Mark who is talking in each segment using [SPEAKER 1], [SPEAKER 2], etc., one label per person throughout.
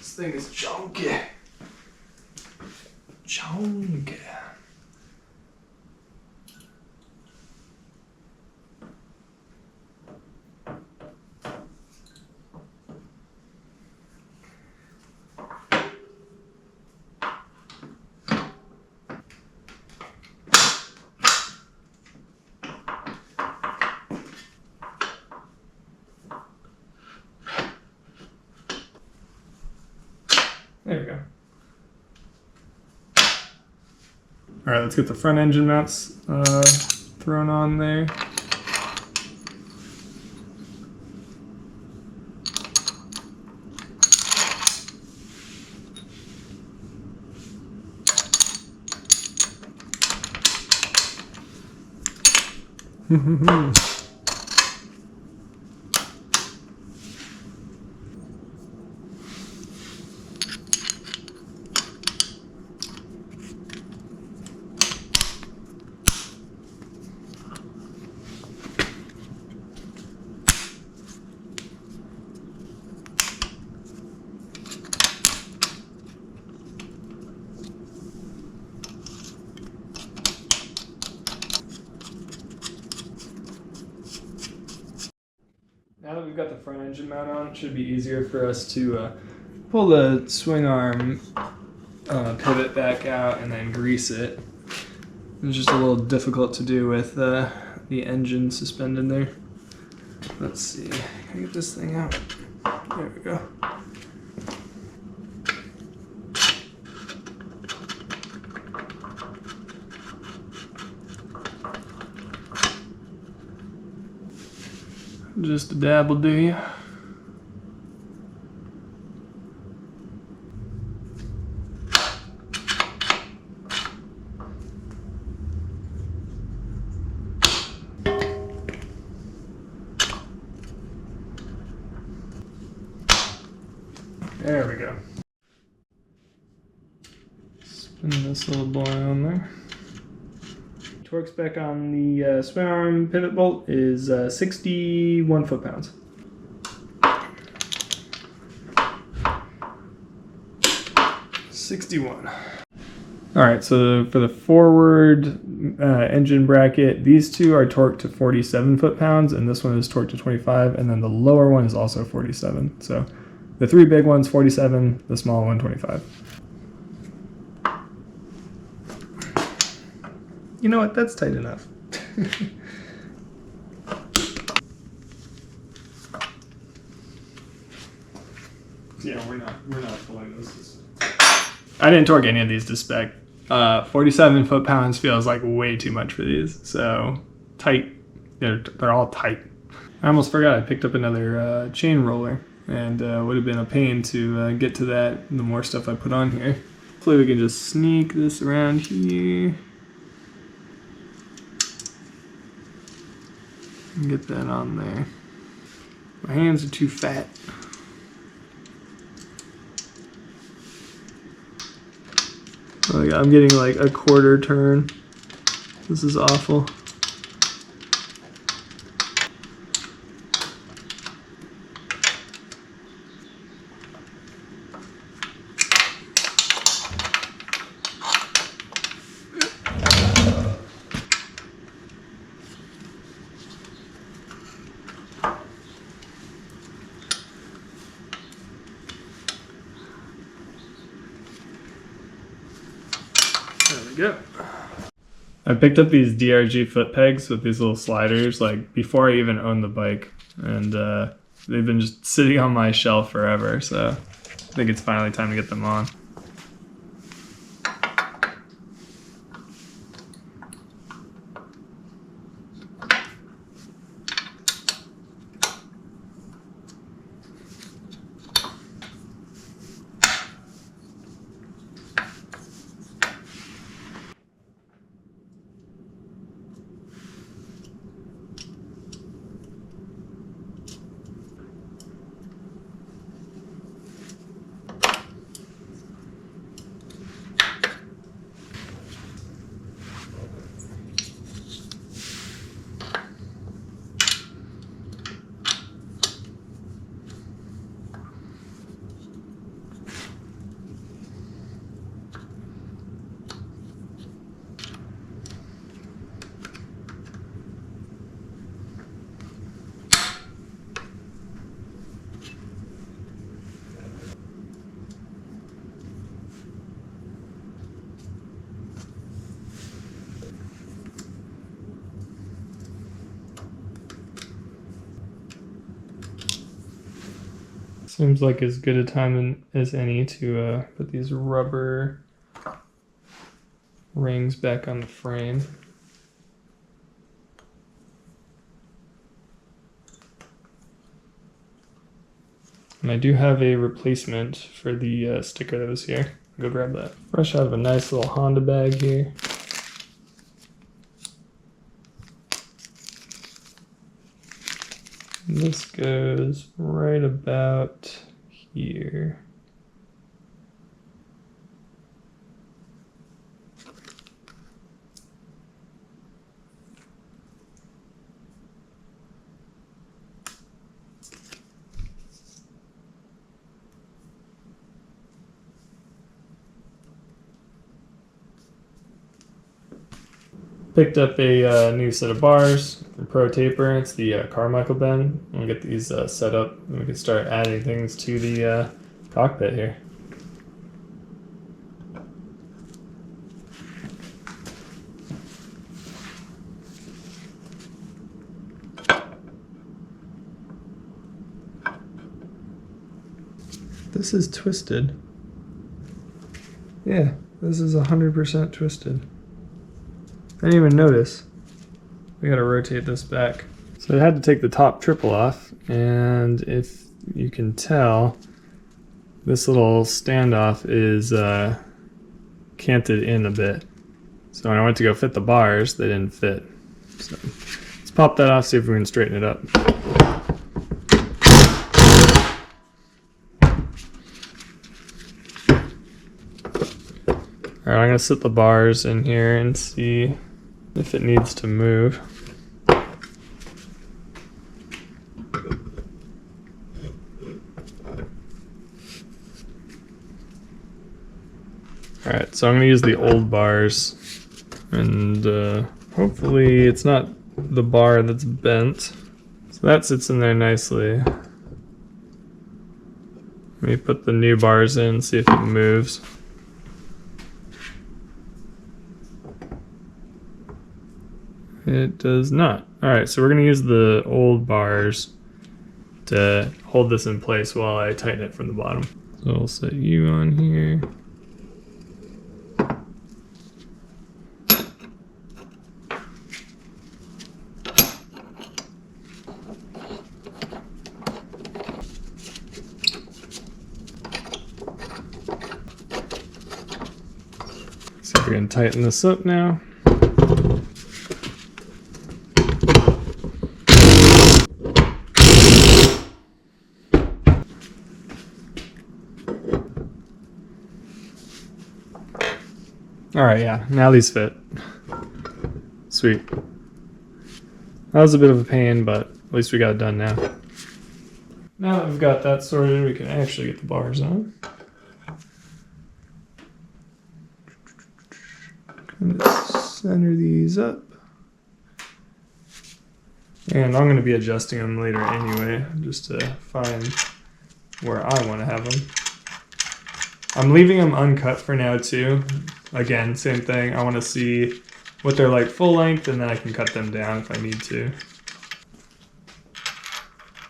[SPEAKER 1] This thing is chunky. Chunky. There we go. All right, let's get the front engine mounts thrown on there. Now that we've got the front engine mount on, it should be easier for us to pull the swing arm pivot back out and then grease it. It's just a little difficult to do with the engine suspended there. Let's see, can I get this thing out? There we go. Just a dab will do you. There we go. Spin this little boy on there. Torque spec on the swing arm pivot bolt is 61 foot-pounds. Alright, so for the forward engine bracket, these two are torqued to 47 foot-pounds, and this one is torqued to 25, and then the lower one is also 47. So the three big ones, 47, the small one, 25. You know what? That's tight enough. Yeah, we're not pulling this. I didn't torque any of these to spec. 47 foot-pounds feels like way too much for these. So tight. They're all tight. I almost forgot I picked up another chain roller, and would have been a pain to get to that. The more stuff I put on here. Hopefully we can just sneak this around here. Get that on there. My hands are too fat. Oh, I'm getting like a quarter turn. This is awful. There we go. I picked up these DRG foot pegs with these little sliders like before I even owned the bike, and they've been just sitting on my shelf forever, so I think it's finally time to get them on. Seems like as good a time as any to put these rubber rings back on the frame. And I do have a replacement for the sticker that was here. Go grab that. Fresh out of a nice little Honda bag here. And this goes right about here. Picked up a new set of bars from Pro Taper. It's the Carmichael bend. I'm gonna get these set up and we can start adding things to the cockpit here. This is twisted. Yeah, this is 100% twisted. I didn't even notice. We gotta rotate this back. So I had to take the top triple off, and if you can tell, this little standoff is canted in a bit. So when I went to go fit the bars, they didn't fit. So let's pop that off, see if we can straighten it up. Alright, I'm gonna sit the bars in here and see if it needs to move. Alright, so I'm gonna use the old bars, and hopefully it's not the bar that's bent. So that sits in there nicely. Let me put the new bars in, see if it moves. It does not. Alright, so we're going to use the old bars to hold this in place while I tighten it from the bottom. So I'll set you on here. See if we can tighten this up now. Alright, yeah, now these fit. Sweet. That was a bit of a pain, but at least we got it done now. Now that we've got that sorted, we can actually get the bars on. Kind of center these up. And I'm going to be adjusting them later anyway, just to find where I want to have them. I'm leaving them uncut for now too. Again, same thing. I want to see what they're like full length, and then I can cut them down if I need to.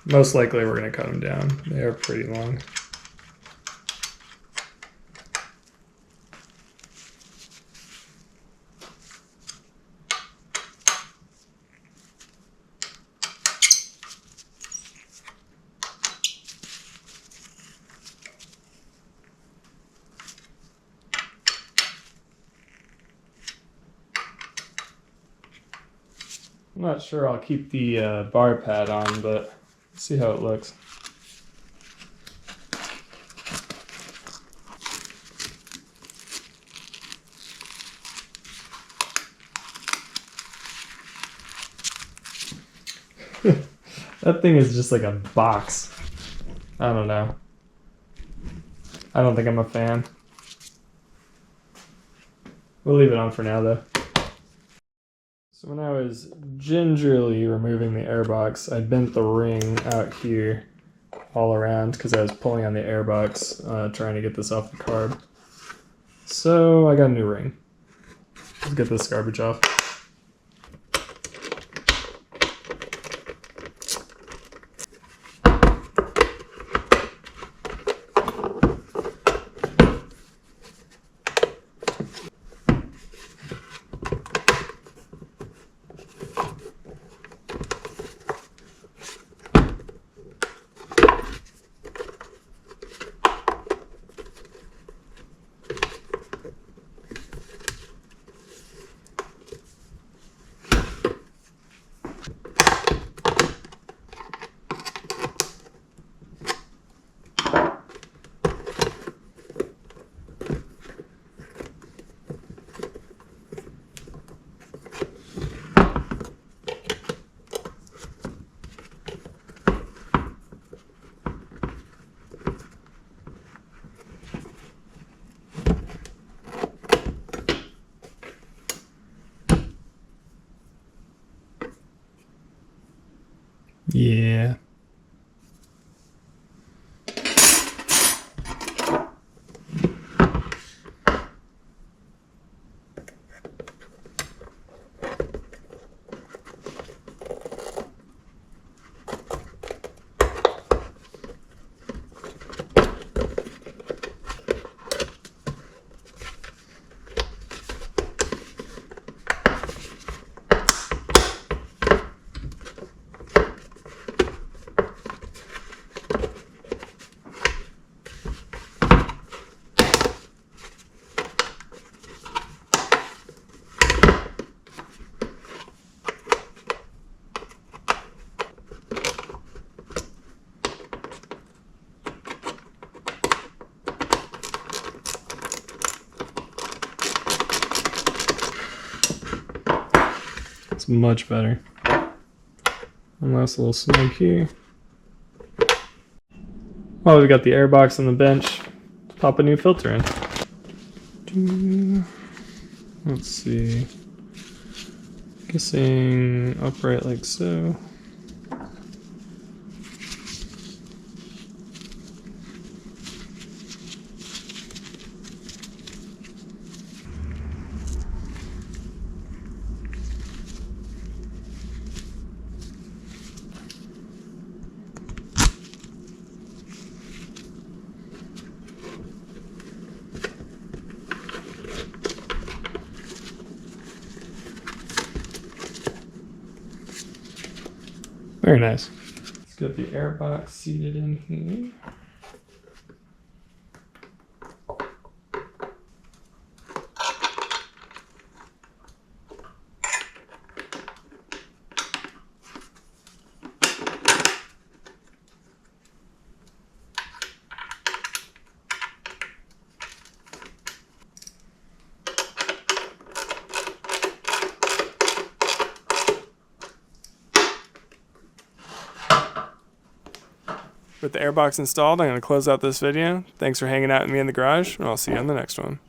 [SPEAKER 1] Most likely we're going to cut them down. They are pretty long. I'm not sure I'll keep the bar pad on, but let's see how it looks. That thing is just like a box. I don't know. I don't think I'm a fan. We'll leave it on for now though. So when I was gingerly removing the airbox, I bent the ring out here all around because I was pulling on the airbox trying to get this off the carb. So I got a new ring. Let's get this garbage off. Looks much better. One last little snug here. Well, we got the Airbox on the bench. Let's pop a new filter in. Let's see. Guessing upright like so. Very nice. Let's get the Airbox seated in here. With the Airbox installed, I'm going to close out this video. Thanks for hanging out with me in the garage, and I'll see you on the next one.